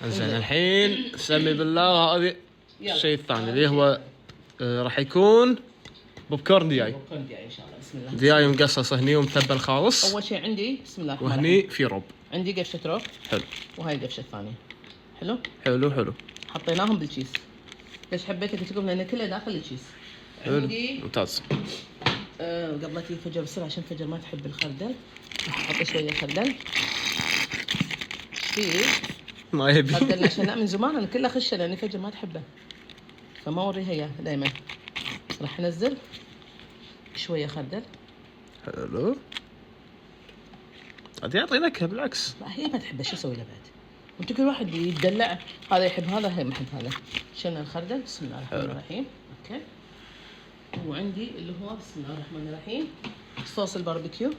زين الحين سمي بالله. هذه الشيء الثاني اللي هو راح يكون بوب كورن دياي. بوب كورن دياي ان شاء الله. بسم الله. دياي مقصص هني ومتبل خالص. اول شيء عندي بسم الله الرحمن الرحيم وهني في رب. عندي قفشه روب. حلو. وهاي القفشه الثانيه. حلو. حلو. حطيناهم بالكيس. ليش حبيت قلت لكم؟ لان كله داخل الكيس. عندي ممتاز. قبل لا تجي فجر بسرعه عشان فجر ما تحب الخردل. احط شويه خردل. ما يبي خردل عشان لا من زمان انا كله خشه لاني فجر ما تحبه. فما اوريها اياه دائما. راح انزل شويه خردل. حلو. هذا يعطي نكهه بالعكس. لا هي ما تحبه شو اسوي له بعد؟ وانت كل واحد يدلع. هذا يحب هذا هي ما يحب هذا. شلنا الخردل. بسم الله الرحمن الرحيم. اوكي. وعندي اللي هو بسم الله الرحمن الرحيم صوص الباربيكيو.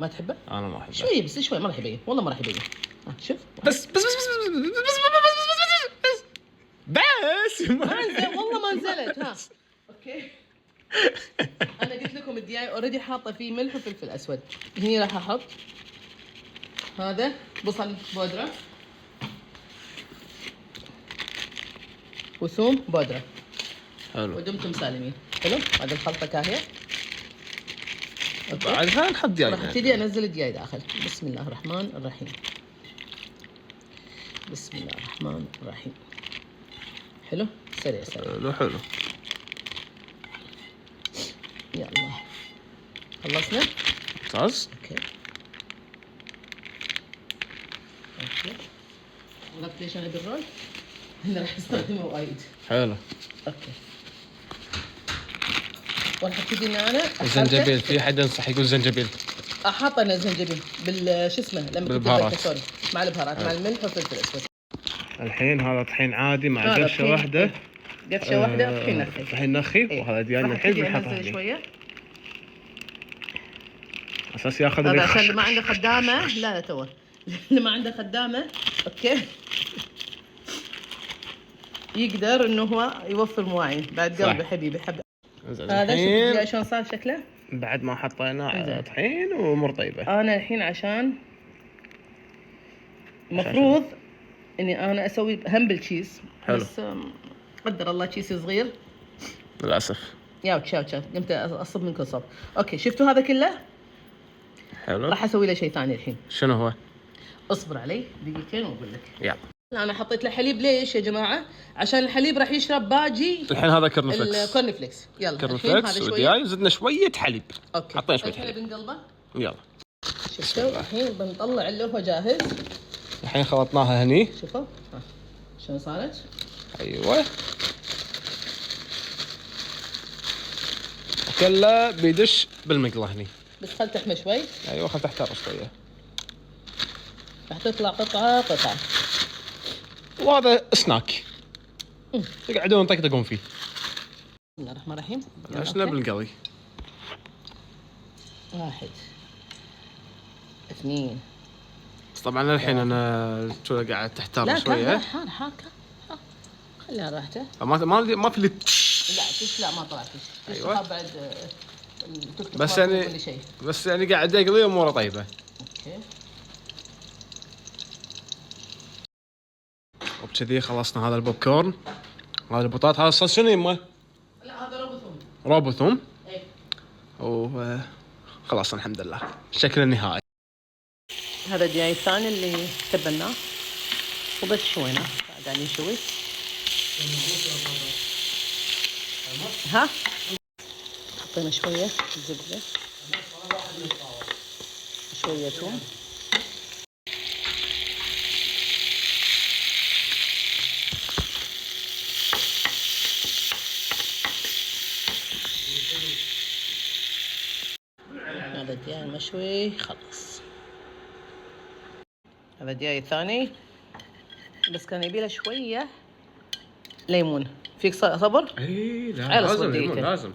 ما تحبه؟ انا ما احبه. شويه بس شويه ما راح يبين والله ما راح يبين. شوف بس ما نزل والله ما نزلت. ها اوكي. انا قلت لكم الدياي اوريدي حاطه فيه ملح وفلفل اسود. هني راح احط هذا بصل بودره وثوم بودره. حلو. ودمتم سالمين. حلو. هذه الخلطه كاهيه. بعد خلينا نحط دياي. راح ابتدي انزل الدياي داخل. بسم الله الرحمن الرحيم. بسم الله الرحمن الرحيم. حلو. سريع. حلو. يلا خلصنا. ممتاز. اوكي. عرفت ليش انا بالرول؟ انا راح استخدمه وايد. حلو. اوكي. وراح ابتدي ان انا الزنجبيل. في حد ينصح يقول زنجبيل. احط انا الزنجبيل شو اسمه لما بالبهارات. سوري مع البهارات مع الملح والفلفل الاسود. الحين هذا طحين عادي مع قفشه واحده. قفشه واحده طحين نخي. طحين نخي. وهذا ديالنا الحين بنحطه شويه اساس ياخذ هذا عشان اللي ما عنده خدامه. لا توه اللي ما عنده خدامه اوكي يقدر انه هو يوفر مواعين. بعد قلبي حبيبي حب. هذا شوف شلون صار شكله بعد ما حطينا طحين وامور طيبه. انا الحين عشان المفروض اني انا اسوي هم بالتشيز. بس قدر الله تشيز صغير للاسف. ياو قمت اصب من كل صب. اوكي شفتوا هذا كله. حلو. راح اسوي له شيء ثاني الحين. شنو هو؟ اصبر علي دقيقتين واقول لك. يلا. انا حطيت له حليب. ليش يا جماعه؟ عشان الحليب راح يشرب باجي. الحين هذا كورنفلكس. الكورنفلكس. يلا كورنفلكس ودياي وزدنا شويه حليب. اوكي. حطينا شويه حليب بنقلبه. يلا. شفتوا الحين بنطلع اللي هو جاهز. الحين خلطناها هني. شوفوا شلون صارت. ايوه. كله بيدش بالمقله هني. بس خل تحمى شوي. ايوه خل تحتار شويه. راح تطلع قطعه. وهذا سناك تقعدون طقطقون فيه. بسم الله الرحمن الرحيم. بلشنا بالقلي. 1 2. بس طبعا الحين انا قاعد تحتار شويه. لا حار خليها راحته. ما في لا ما طلعت ايوه. بعد بس يعني قاعد اقلي اموره طيبه. اوكي. وبكذي خلصنا هذا البوب كورن. هذا البطاط. هذا الصوص شنو يمه؟ لا هذا روبوثوم. روبوثوم. اي. خلاص الحمد لله الشكل النهائي. هذا الدياي الثاني اللي تبلناه وبس شويناه قاعدين نشوي. ها حطينا شويه زبده شويه ثوم. هذا الدياي مشوي خلص. هذا الدياي الثاني بس كان يبي له شويه ليمون. فيك صبر؟ اي لا لازم.